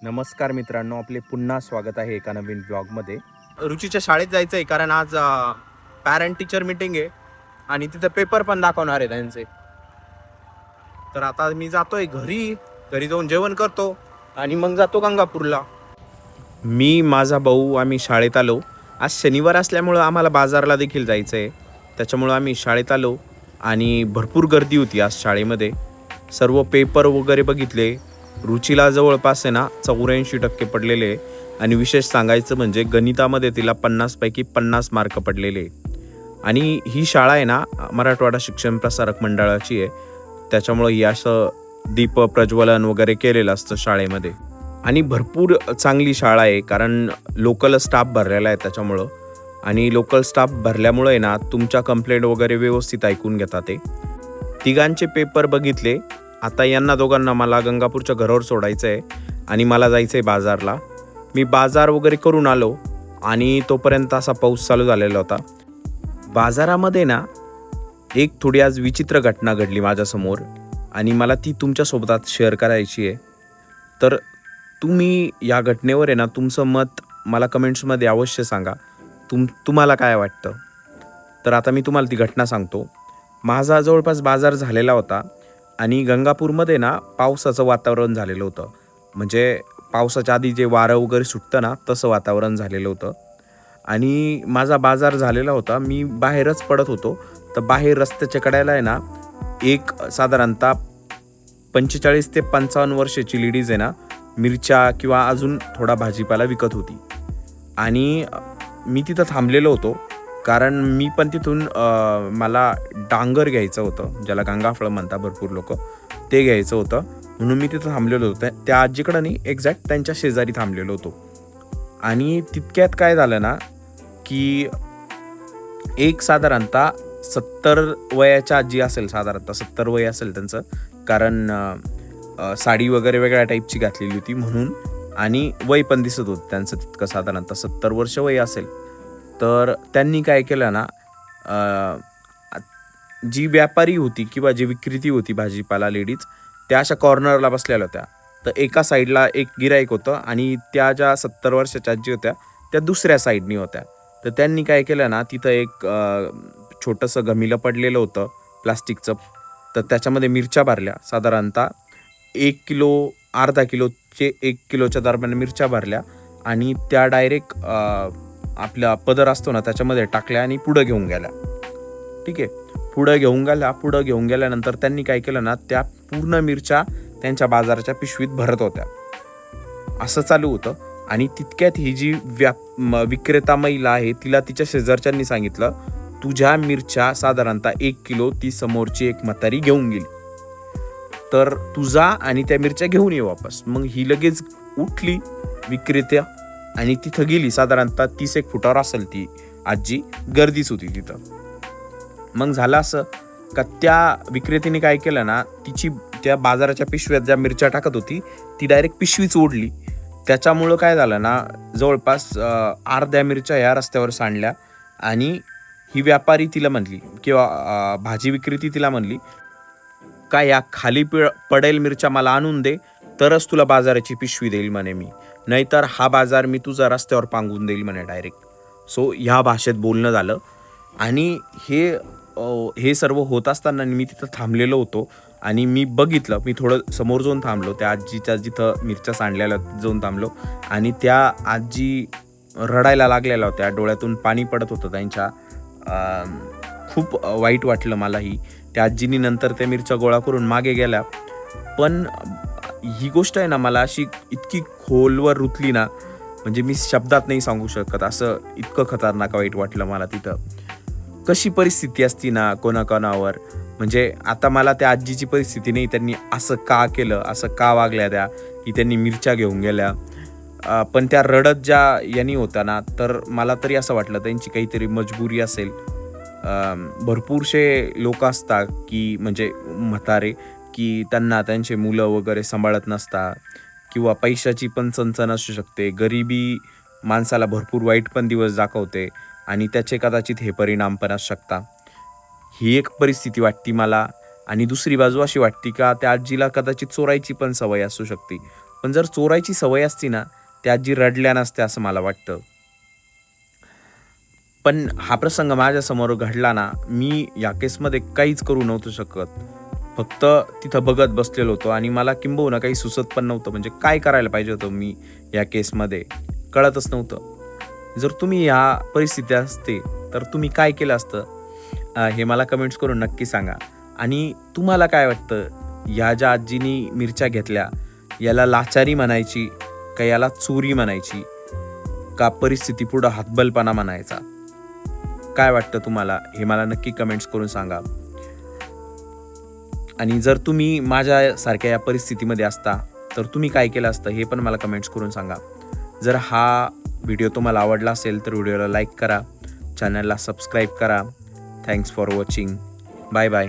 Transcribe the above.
नमस्कार मित्रांनो, आपले पुन्हा स्वागत आहे एका नवीन ब्लॉगमध्ये. रुचीच्या शाळेत जायचं आहे कारण आज पॅरेंट टीचर मीटिंग आहे आणि तिथं पेपर पण दाखवणार आहे त्यांचे. तर आता मी जातोय घरी जाऊन जेवण करतो आणि मग जातो गंगापूरला. मी माझा भाऊ आम्ही शाळेत आलो. आज शनिवार असल्यामुळं आम्हाला बाजारला देखील जायचं आहे, त्याच्यामुळं आम्ही शाळेत आलो आणि भरपूर गर्दी होती आज शाळेमध्ये. सर्व पेपर वगैरे बघितले. रुचीला जवळपास आहे ना 84% पडलेले आणि विशेष सांगायचं म्हणजे गणितामध्ये तिला 50 पैकी 50 मार्क पडलेले. आणि ही शाळा आहे ना मराठवाडा शिक्षण प्रसारक मंडळाची आहे, त्याच्यामुळं ही असं दीप प्रज्वलन वगैरे केलेलं असतं शाळेमध्ये. आणि भरपूर चांगली शाळा आहे कारण लोकल स्टाफ भरलेला आहे त्याच्यामुळं. आणि लोकल स्टाफ भरल्यामुळे आहे ना तुमच्या कंप्लेंट वगैरे व्यवस्थित ऐकून घेतात ते. तिघांचे पेपर बघितले. आता यांना दोघांना मला गंगापूरच्या घरावर सोडायचं आहे आणि मला जायचं आहे बाजारला. मी बाजार वगैरे करून आलो आणि तोपर्यंत असा पाऊस चालू झालेला होता. बाजारामध्ये ना एक थोडी आज विचित्र घटना घडली माझ्यासमोर आणि मला ती तुमच्यासोबत आज शेअर करायची आहे. तर तुम्ही या घटनेवर आहे ना तुमचं मत मला कमेंट्समध्ये अवश्य सांगा. तुम्हाला काय वाटतं. तर आता मी तुम्हाला ती घटना सांगतो. माझा जवळपास बाजार झालेला होता आणि गंगापूरमध्ये ना पावसाचं वातावरण झालेलं होतं. म्हणजे पावसाच्या आधी जे वारं वगैरे सुटतं ना तसं वातावरण झालेलं होतं. आणि माझा बाजार झालेला होता. मी बाहेरच पडत होतो. तर बाहेर रस्त्याच्या कडेला आहे ना एक साधारणतः 45 ते 55 वर्षाची लेडीज आहे ना मिरच्या किंवा अजून थोडा भाजीपाला विकत होती. आणि मी तिथं थांबलेलो होतो कारण मी पण तिथून मला डांगर घ्यायचं होतं, ज्याला गंगाफळं म्हणतात भरपूर लोक, ते घ्यायचं होतं. म्हणून मी तिथं थांबलेलो होतो. त्या आजीकडं नाही, एक्झॅक्ट त्यांच्या शेजारी थांबलेलो होतो. आणि तितक्यात काय झालं ना की एक साधारणतः 70 वयाच्या आजी असेल, साधारणतः 70 वय असेल त्यांचं, कारण साडी वगैरे वेगळ्या टाईपची घातलेली होती म्हणून. आणि वय पण दिसत होतं त्यांचं तितकं, साधारणतः 70 वर्ष वय असेल. तर त्यांनी काय केलं ना, जी व्यापारी होती किंवा जी विक्रेती होती भाजीपाला लेडीज, त्या अशा कॉर्नरला बसलेल्या होत्या. तर एका साईडला एक गिराईक होतं आणि त्या ज्या 70 वर्षाच्या आजी होत्या त्या दुसऱ्या साईडनी होत्या. तर त्यांनी काय केलं ना, तिथं एक छोटंसं गमिलं पडलेलं होतं प्लास्टिकचं. तर त्याच्यामध्ये मिरच्या भरल्या, साधारणतः 1 किलो अर्धा किलोचे 1 किलोच्या दरम्यान मिरच्या भरल्या आणि त्या डायरेक्ट आपला पदर असतो ना त्याच्यामध्ये टाकल्या आणि पुढं घेऊन गेल्या. ठीक आहे, पुढं घेऊन गेल्यानंतर त्यांनी काय केलं ना, त्या पूर्ण मिरच्या त्यांच्या बाजाराच्या पिशवीत भरत होत्या. असं चालू होतं. आणि तितक्यात ही जी विक्रेता महिला आहे तिला तिच्या शेजारच्यांनी सांगितलं, तुझ्या मिरच्या साधारणतः 1 किलो ती समोरची एक म्हातारी घेऊन गेली, तर तू जा आणि त्या मिरच्या घेऊन ये वापस. मग ही लगेच उठली विक्रेत्या आणि तिथं गेली. साधारणतः 30 फुटावर असेल ती आजी, गर्दीच होती तिथं. मग झालं असं का त्या विक्रेत्याने काय केलं ना, तिची त्या बाजाराच्या पिशव्यात ज्या मिरच्या टाकत होती ती डायरेक्ट पिशवीच ओढली. त्याच्यामुळं काय झालं ना, जवळपास अर्ध्या मिरच्या ह्या रस्त्यावर सांडल्या. आणि ही व्यापारी तिला म्हणली किंवा भाजी विक्रेती तिला म्हणली, काय या खाली पडेल मिरच्या मला आणून दे, तरच तुला बाजाराची पिशवी देईल म्हणे मी, नाहीतर हा बाजार मी तुझा रस्त्यावर पांगून देईल म्हणे डायरेक्ट. सो ह्या भाषेत बोलणं झालं. आणि हे सर्व होत असताना मी तिथं थांबलेलो होतो आणि मी बघितलं. मी थोडं समोर जाऊन थांबलो, त्या आजीच्या जिथं मिरच्या सांडलेल्या जाऊन थांबलो. आणि त्या आजी रडायला लागलेल्या होत्या, डोळ्यातून पाणी पडत होतं त्यांच्या. खूप वाईट वाटलं मलाही. त्या आजीनी नंतर त्या मिरच्या गोळा करून मागे गेल्या. पण ही गोष्ट आहे ना मला अशी इतकी खोलवर रुतली ना, म्हणजे मी शब्दात नाही सांगू शकत, असं इतकं खतरनाक वाईट वाटलं मला तिथं. कशी परिस्थिती असती ना कोणाकोणावर. म्हणजे आता मला त्या आजीची परिस्थिती नाही, त्यांनी असं का केलं, असं का वागल्या त्या, की त्यांनी मिरच्या घेऊन गेल्या. पण त्या रडत ज्या यांनी होत्या ना, तर मला तरी असं वाटलं त्यांची काहीतरी मजबुरी असेल. भरपूरसे लोक असतात की म्हणजे म्हातारे, की त्यांना त्यांचे मुलं वगैरे सांभाळत नसतात किंवा पैशाची पण चणचण असू शकते. गरिबी माणसाला भरपूर वाईट पण दिवस दाखवते आणि त्याचे कदाचित हे परिणाम पण असू शकतात. ही एक परिस्थिती वाटती मला. आणि दुसरी बाजू अशी वाटते का त्या आजीला कदाचित चोरायची पण सवय असू शकते. पण जर चोरायची सवय असती ना, त्या आजी रडल्या नसत्या असं मला वाटतं. पण हा प्रसंग माझ्यासमोर घडला ना, मी या केसमध्ये काहीच करू नव्हतो शकत. फक्त तिथं बघत बसलेलो होतो आणि मला किंबहुना काही सुचत पण नव्हतं. म्हणजे काय करायला पाहिजे होतं मी या केसमध्ये, कळतच नव्हतं. जर तुम्ही ह्या परिस्थितीत असते, तर तुम्ही काय केलं असतं? हे मला कमेंट्स करून नक्की सांगा. आणि तुम्हाला काय वाटतं, ह्या ज्या आजीनी मिरच्या घेतल्या, याला लाचारी म्हणायची का याला चोरी म्हणायची? का परिस्थितीपुढं हतबलपणा म्हणायचा? काय वाटतं तुम्हाला? हे मला नक्की कमेंट्स करून सांगा. आणि जर तुम्ही माझ्यासारख्या या परिस्थितीमध्ये असता, तर तुम्ही काय केलं असतं? हे पण मला कमेंट्स करून सांगा. जर हा व्हिडिओ तुम्हाला आवडला असेल, तर व्हिडिओला लाईक करा, चॅनलला सबस्क्राईब करा. Thanks for watching. Bye bye.